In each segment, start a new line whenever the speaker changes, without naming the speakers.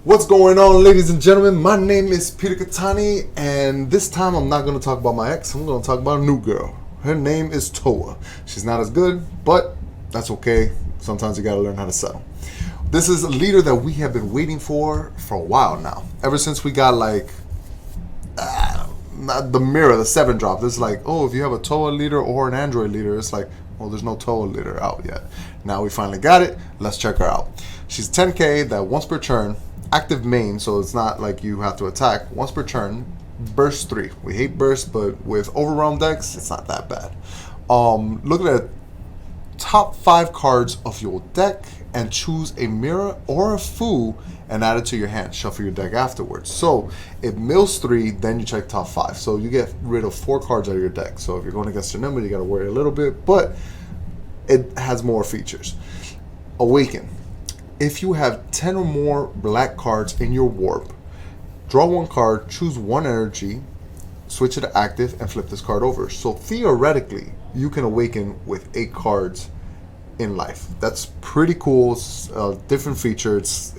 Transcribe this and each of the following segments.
What's going on, ladies and gentlemen? My name is Peter Cattani, and this time I'm not going to talk about my ex. I'm going to talk about a new girl. Her name is TOWA. She's not as good, but that's okay. Sometimes you got to learn how to settle. This is a leader that we have been waiting for a while now. Ever since we got the mirror, the 7 drop. This is like, oh, if you have a TOWA leader or an Android leader, it's like, well, there's no TOWA leader out yet. Now we finally got it. Let's check her out. She's 10k that once per turn, active main, so it's not like you have to attack. Once per turn, burst 3. We hate burst, but with overwhelm decks, it's not that bad. Look at the top 5 cards of your deck and choose a mirror or a foo and add it to your hand. Shuffle your deck afterwards. So it mills 3, then you check top 5. So you get rid of 4 cards out of your deck. So if you're going against your number, you got to worry a little bit, but it has more features. Awaken. If you have 10 or more black cards in your warp, draw 1 card, choose 1 energy, switch it to active, and flip this card over. So theoretically, you can awaken with 8 cards in life. That's pretty cool. It's a different feature. It's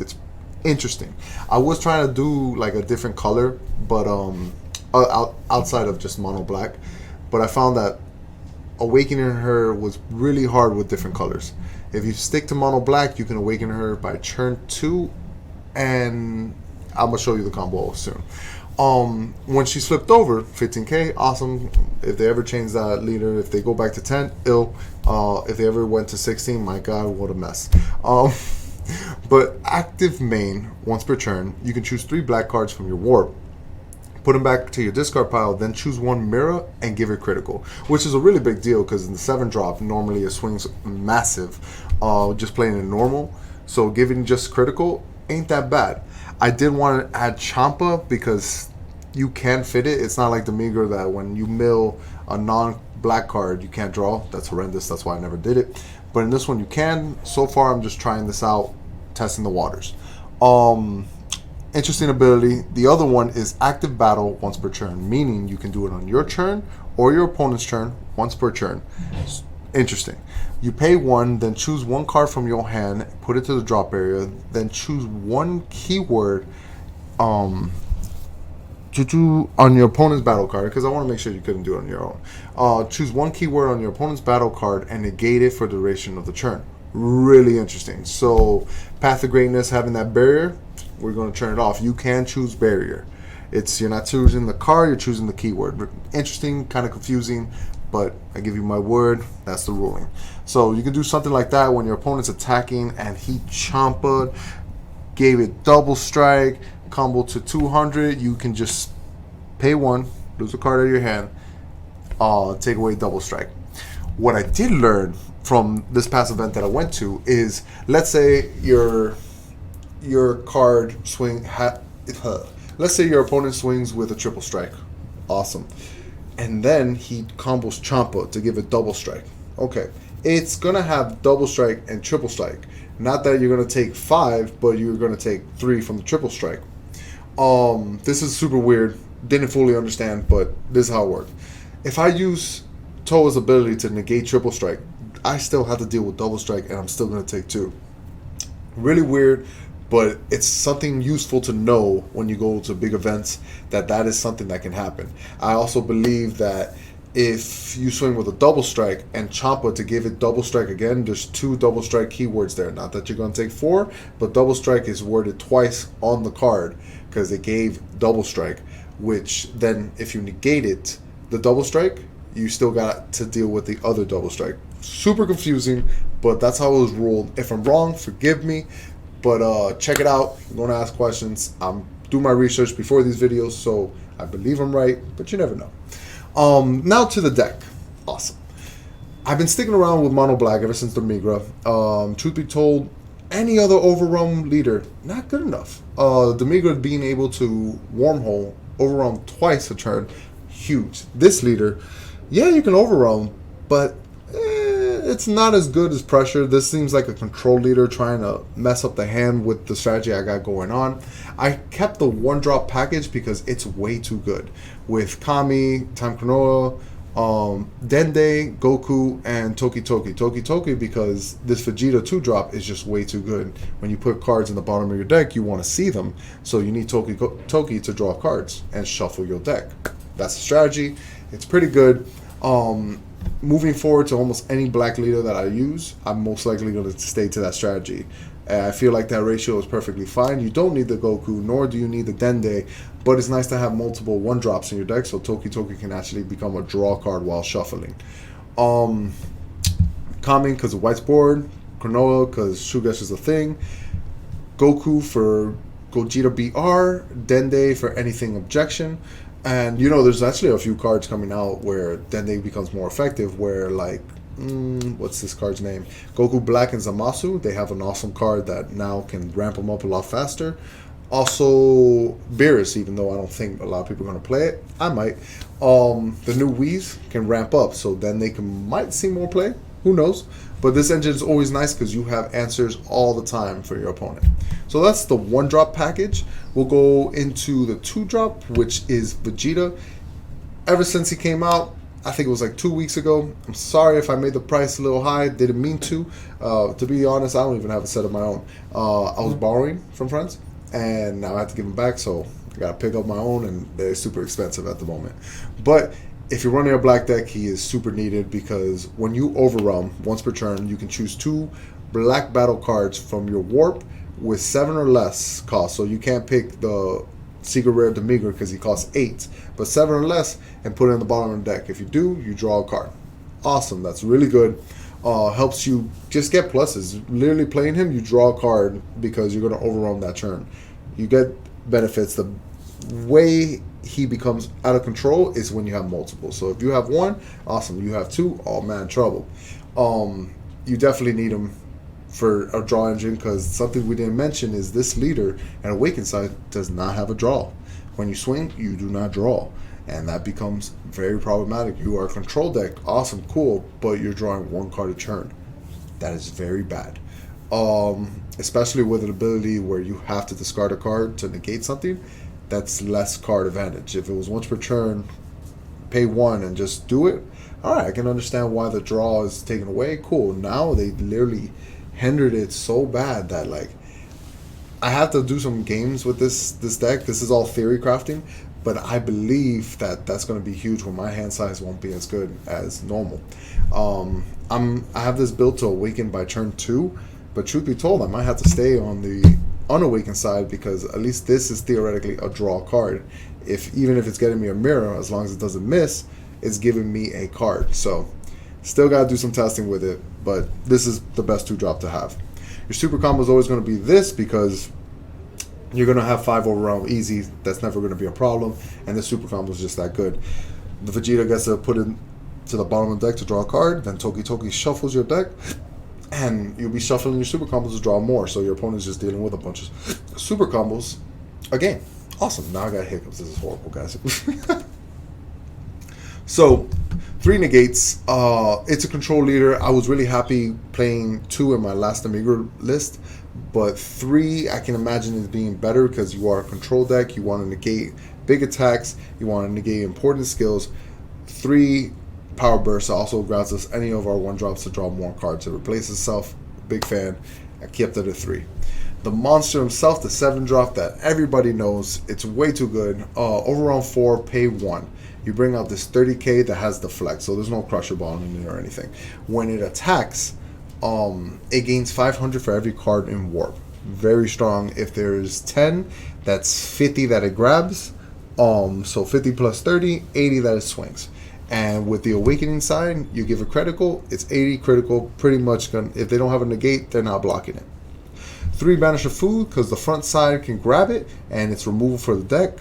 interesting. I was trying to do like a different color, but outside of just mono black, but I found that awakening her was really hard with different colors. If you stick to mono black, you can awaken her by turn 2, and I'm gonna show you the combo soon. When she's flipped over, 15k, awesome. If they ever change that leader, if they go back to 10, ill. If they ever went to 16, my god, what a mess. But active main, once per turn, you can choose 3 black cards from your warp, put them back to your discard pile, then choose 1 mirror and give it critical, which is a really big deal because in the 7 drop, normally it swings massive, just playing it normal. So giving just critical ain't that bad. I did want to add Champa because you can fit it. It's not like the Meager that when you mill a non-black card, you can't draw. That's horrendous. That's why I never did it. But in this one, you can. So far, I'm just trying this out, testing the waters. Interesting ability. The other one is active battle once per turn, meaning you can do it on your turn or your opponent's turn once per turn. Interesting. You pay 1, then choose 1 card from your hand, put it to the drop area, then choose 1 keyword to do on your opponent's battle card, because I want to make sure you couldn't do it on your own. Choose 1 keyword on your opponent's battle card and negate it for the duration of the turn. Really interesting. So Path of Greatness having that barrier, we're going to turn it off. You can choose barrier. You're not choosing the card, you're choosing the keyword. Interesting, kind of confusing, but I give you my word, that's the ruling. So you can do something like that when your opponent's attacking and he chomped, gave it double strike, combo to 200. You can just pay 1, lose a card out of your hand, take away double strike. What I did learn from this past event that I went to is, let's say your card swing, let's say your opponent swings with a triple strike. Awesome. And then he combos Champa to give it double strike. Okay. It's going to have double strike and triple strike. Not that you're going to take 5, but you're going to take 3 from the triple strike. This is super weird. Didn't fully understand, but this is how it worked. If I use TOWA's ability to negate triple strike, I still have to deal with double strike, and I'm still going to take 2. Really weird, but it's something useful to know when you go to big events, that is something that can happen. I also believe that if you swing with a double strike and Champa to give it double strike again, there's 2 double strike keywords there. Not that you're going to take 4, but double strike is worded twice on the card because it gave double strike, which then if you negate it, the double strike, you still got to deal with the other double strike. Super confusing, but that's how it was ruled. If I'm wrong, forgive me, but check it out. I'm going to ask questions. I'm doing my research before these videos, so I believe I'm right, but you never know. Now to the deck. Awesome. I've been sticking around with mono black ever since the Migra. Truth be told, any other overwhelm leader, not good enough. The Migra being able to wormhole, overwhelm twice a turn, huge. This leader, yeah, you can overwhelm, but it's not as good as pressure. This seems like a control leader trying to mess up the hand with the strategy I got going on. I kept the 1-drop package because it's way too good. With Kami, Time Chronoa, Dende, Goku, and Toki Toki. Toki Toki because this Vegeta 2-drop is just way too good. When you put cards in the bottom of your deck, you want to see them. So you need Toki to draw cards and shuffle your deck. That's the strategy. It's pretty good. Moving forward to almost any black leader that I use, I'm most likely going to stay to that strategy. I feel like that ratio is perfectly fine. You don't need the Goku, nor do you need the Dende, but it's nice to have multiple 1-drops in your deck, so Toki Toki can actually become a draw card while shuffling. Kami because of White's board, Granola because Shugesh is a thing, Goku for Gogeta BR, Dende for anything objection. And, there's actually a few cards coming out where Dende becomes more effective, where, like, what's this card's name? Goku Black and Zamasu, they have an awesome card that now can ramp them up a lot faster. Also, Beerus, even though I don't think a lot of people are going to play it, I might. The new Whis can ramp up, so then they might see more play. Who knows? But this engine is always nice because you have answers all the time for your opponent. So that's the 1-drop package. We'll go into the 2-drop, which is Vegeta. Ever since he came out, I think it was like 2 weeks ago. I'm sorry if I made the price a little high. Didn't mean to. To be honest, I don't even have a set of my own. I was borrowing from friends, and now I have to give them back, so I got to pick up my own, and they're super expensive at the moment. But if you're running a black deck, he is super needed because when you overwhelm once per turn, you can choose 2 black battle cards from your warp with 7 or less cost. So you can't pick the Secret Rare Demigra because he costs 8, but 7 or less, and put it in the bottom of the deck. If you do, you draw a card. Awesome. That's really good. Helps you just get pluses. Literally playing him, you draw a card because you're going to overwhelm that turn. You get benefits. The way he becomes out of control is when you have multiple. So if you have 1, awesome. You have 2, oh man, trouble. You definitely need him for a draw engine because something we didn't mention is this leader and Awakened side does not have a draw. When you swing, you do not draw, and that becomes very problematic. You are a control deck, awesome, cool, but you're drawing 1 card a turn. That is very bad. Especially with an ability where you have to discard a card to negate something. That's less card advantage. If it was once per turn, pay 1 and just do it, alright, I can understand why the draw is taken away. Cool. Now they literally hindered it so bad that, like, I have to do some games with this deck. This is all theory crafting, but I believe that that's going to be huge when my hand size won't be as good as normal. I have this build to Awaken by turn 2, but truth be told, I might have to stay on the unawakened side because at least this is theoretically a draw card. Even if it's getting me a mirror, as long as it doesn't miss, it's giving me a card. So still got to do some testing with it, but this is the best 2-drop to have. Your super combo is always going to be this because you're going to have 5 overwhelm easy. That's never going to be a problem, and the super combo is just that good. The Vegeta gets to put it to the bottom of the deck to draw a card, then Toki Toki shuffles your deck, and you'll be shuffling your super combos to draw more, so your opponent's just dealing with a bunch of super combos again. Awesome. Now I got hiccups. This is horrible, guys. So 3 negates. It's a control leader. I was really happy playing 2 in my last Amiga list, but 3 I can imagine is being better because you are a control deck. You want to negate big attacks. You want to negate important skills. 3 power burst also grants us any of our 1-drops to draw more cards. It replaces itself. Big fan. I kept it at 3. The monster himself, the 7-drop that everybody knows, it's way too good. Overall 4, pay 1. You bring out this 30k that has the flex, so there's no crusher ball in it or anything. When it attacks, it gains 500 for every card in warp. Very strong. If there's 10, that's 50 that it grabs. So 50 plus 30, 80 that it swings. And with the awakening side, you give a critical, it's 80 critical, pretty much gonna, if they don't have a negate, they're not blocking it. 3 banish of food, because the front side can grab it, and it's removal for the deck.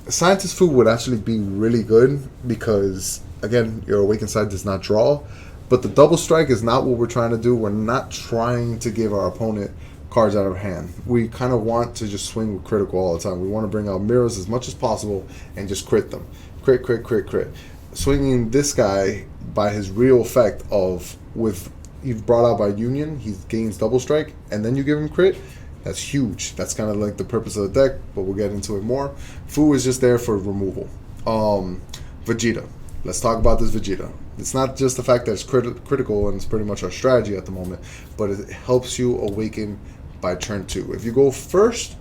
Scientist food would actually be really good, because, again, your awakened side does not draw. But the double strike is not what we're trying to do. We're not trying to give our opponent cards out of hand. We kind of want to just swing with critical all the time. We want to bring out mirrors as much as possible and just crit them. Crit, crit, crit, crit. Swinging this guy by his real effect of, with he's brought out by union, he gains double strike, and then you give him crit. That's huge. That's kind of like the purpose of the deck, but we'll get into it more. Fu is just there for removal. Vegeta. Let's talk about this Vegeta. It's not just the fact that it's critical and it's pretty much our strategy at the moment, but it helps you awaken by turn 2. If you go first,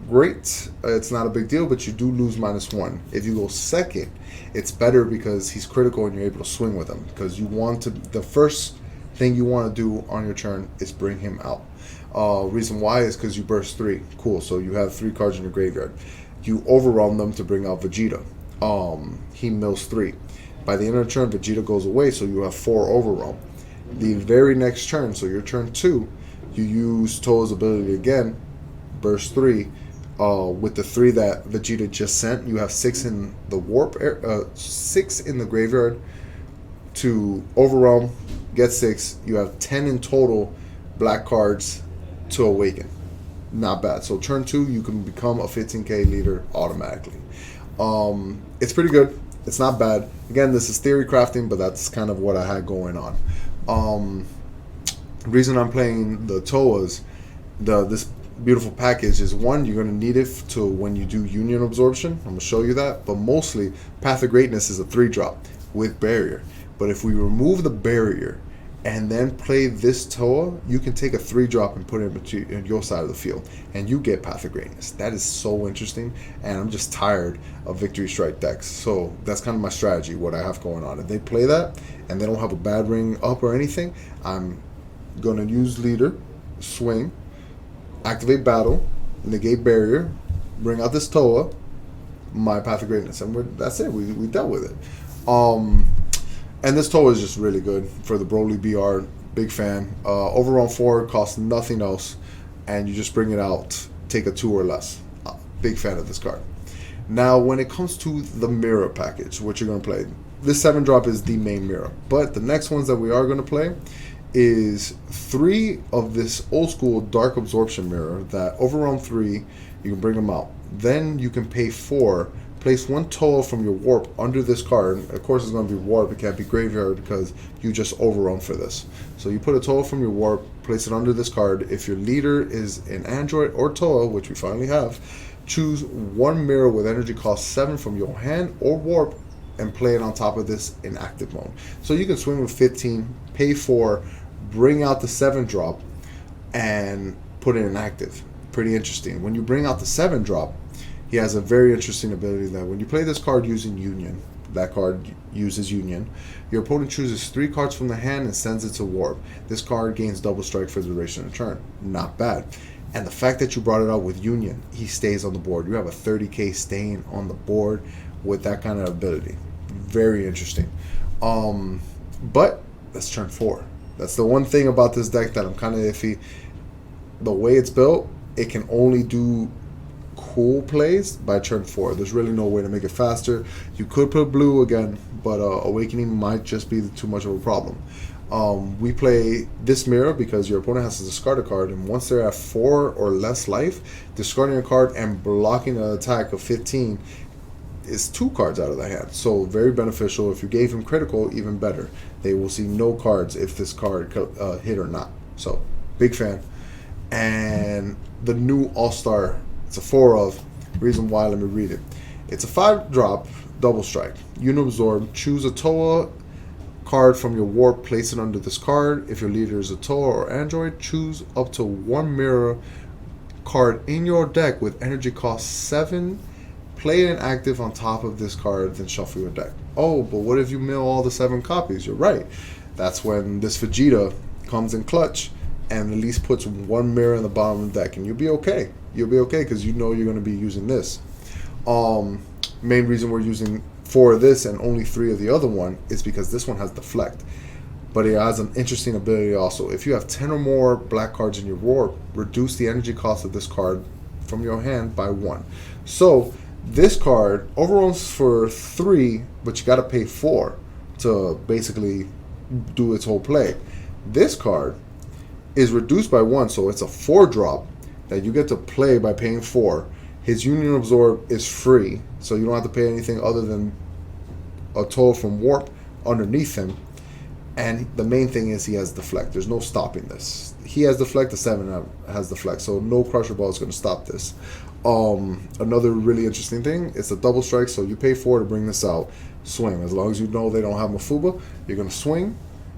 great, it's not a big deal, but you do lose -1. If you go second, it's better because he's critical and you're able to swing with him, because you want to, the first thing you want to do on your turn is bring him out. Reason why is because you burst 3. Cool, so you have 3 cards in your graveyard. You overwhelm them to bring out Vegeta. He mills 3. By the end of the turn, Vegeta goes away, so you have 4 overwhelm. The very next turn, so your turn 2, you use TOWA's ability again, burst 3. With the 3 that Vegeta just sent, you have 6 in the warp, 6 in the graveyard to overwhelm, get 6. You have 10 in total black cards to awaken. Not bad. So turn 2, you can become a 15k leader automatically. It's pretty good. It's not bad. Again, this is theory crafting, but that's kind of what I had going on. Reason I'm playing the TOWAs, this beautiful package is, one, you're going to need it to when you do union absorption. I'm going to show you that, but mostly Path of Greatness is a 3-drop with barrier. But if we remove the barrier and then play this TOWA, you can take a 3-drop and put it in your side of the field, and you get Path of Greatness. That is so interesting, and I'm just tired of Victory Strike decks. So that's kind of my strategy, what I have going on. If they play that and they don't have a bad ring up or anything, I'm going to use leader, swing, activate battle, negate barrier, bring out this TOWA, my Path of Greatness, and that's it. We dealt with it. And this TOWA is just really good for the Broly BR. Big fan. Overall 4, costs nothing else, and you just bring it out, take a 2 or less. Big fan of this card. Now, when it comes to the mirror package, what you're going to play, this 7-drop is the main mirror, but the next ones that we are going to play is 3 of this old school dark absorption mirror that overwhelm 3, you can bring them out. Then you can pay 4, place 1 TOWA from your warp under this card. Of course, it's going to be warp, it can't be graveyard because you just overwhelm for this. So you put a TOWA from your warp, place it under this card. If your leader is an android or TOWA, which we finally have, choose 1 mirror with energy cost 7 from your hand or warp and play it on top of this in active mode. So you can swing with 15, pay 4, bring out the 7-drop, and put it in active. Pretty interesting. When you bring out the 7-drop, he has a very interesting ability that when you play this card using Union, that card uses Union, your opponent chooses 3 cards from the hand and sends it to warp. This card gains double strike for the duration of the turn. Not bad. And the fact that you brought it out with Union, he stays on the board. You have a 30k staying on the board with that kind of ability. Very interesting. But that's turn 4. That's the one thing about this deck that I'm kind of iffy. The way it's built, it can only do cool plays by turn 4. There's really no way to make it faster. You could put blue again, but Awakening might just be too much of a problem. We play this mirror because your opponent has to discard a card, and once they're at 4 or less life, discarding a card and blocking an attack of 15 is 2 cards out of the hand. So very beneficial. If you gave him critical, even better. They will see no cards if this card hit or not. So big fan. And the new All-Star, it's a 4 of. Reason why, let me read it. It's a 5-drop double strike. Unabsorb. Choose a TOWA card from your warp, place it under this card. If your leader is a TOWA or android, choose up to 1 mirror card in your deck with energy cost 7. Play it in active on top of this card, then shuffle your deck. Oh, but what if you mill all the 7 copies? You're right. That's when this Vegeta comes in clutch and at least puts 1 mirror in the bottom of the deck, and you'll be okay. You'll be okay because you know you're going to be using this. Main reason we're using 4 of this and only 3 of the other one is because this one has deflect. But it has an interesting ability also. If you have 10 or more black cards in your warp, reduce the energy cost of this card from your hand by 1. So this card overruns for 3, but you got to pay 4 to basically do its whole play. This card is reduced by 1, so it's a 4-drop that you get to play by paying 4. His Union Absorb is free, so you don't have to pay anything other than a toll from Warp underneath him. And the main thing is he has deflect. There's no stopping this. He has deflect. The 7 has deflect. So no crusher ball is going to stop this. Another really interesting thing is a double strike. So you pay 4 to bring this out. Swing. As long as you know they don't have Mafuba, you're going to swing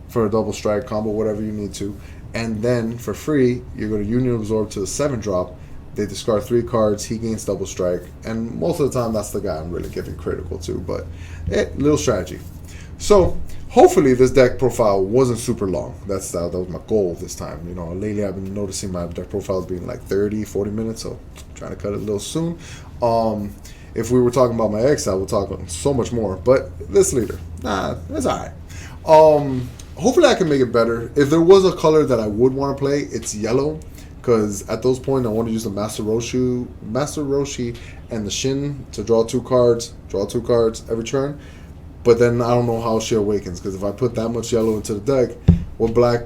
for a double strike combo, whatever you need to. And then for free, you're going to Union Absorb to the 7 drop. They discard 3 cards. He gains double strike. And most of the time, that's the guy I'm really giving critical to. But little strategy. So hopefully this deck profile wasn't super long. That was my goal this time. You know, lately I've been noticing my deck profiles being like 30, 40 minutes. So trying to cut it a little soon. If we were talking about my ex, I would talk so much more. But this leader, it's all right. Hopefully I can make it better. If there was a color that I would want to play, it's yellow. Because at those points, I want to use the Master Roshi and the Shin to draw 2 cards every turn. But then I don't know how she awakens. Because if I put that much yellow into the deck, what black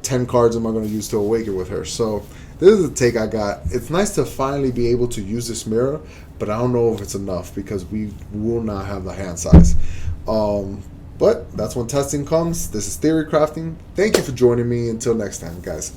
10 cards am I going to use to awaken with her? So this is the take I got. It's nice to finally be able to use this mirror. But I don't know if it's enough. Because we will not have the hand size. But that's when testing comes. This is Theory Crafting. Thank you for joining me. Until next time, guys.